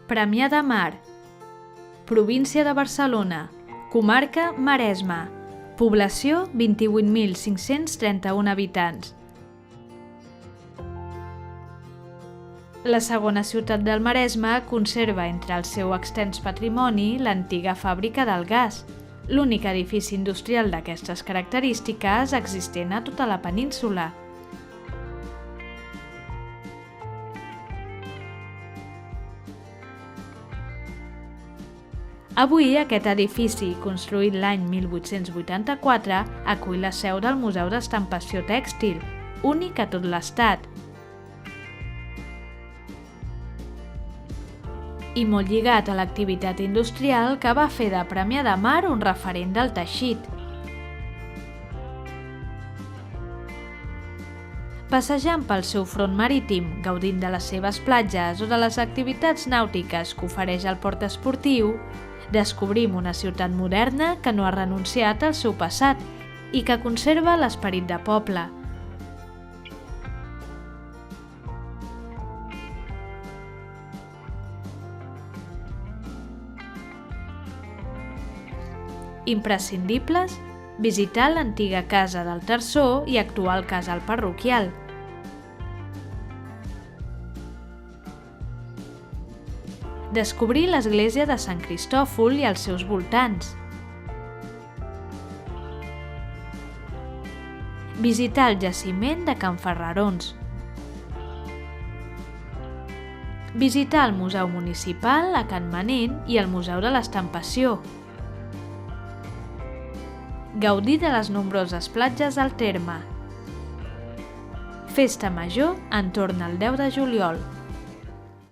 Premià de Mar, província de Barcelona, comarca Maresme, població 28.531 habitants. La segona ciutat del Maresme conserva entre el seu extens patrimoni l'antiga fàbrica del gas, l'únic edifici industrial d'aquestes característiques existent a tota la península. Avui aquest edifici, construït l'any 1884, acull la seu del Museu d'Estampació Tèxtil, únic a tot l'estat, i molt lligat a l'activitat industrial que va fer de Premià de Mar un referent del teixit. Passejant pel seu front marítim, gaudint de les seves platges o de les activitats nàutiques que ofereix el port esportiu, descobrim una ciutat moderna que no ha renunciat al seu passat i que conserva l'esperit de poble. Imprescindibles: visitar l'antiga casa del Terçó i actual casal parroquial. Descobrir l'església de Sant Cristòfol i els seus voltants. Visitar el jaciment de Can Ferrarons. Visitar el Museu Municipal a Can Manent i el Museu de l'Estampació. Gaudir de les nombroses platges del terme. Festa Major entorn al 10 de juliol.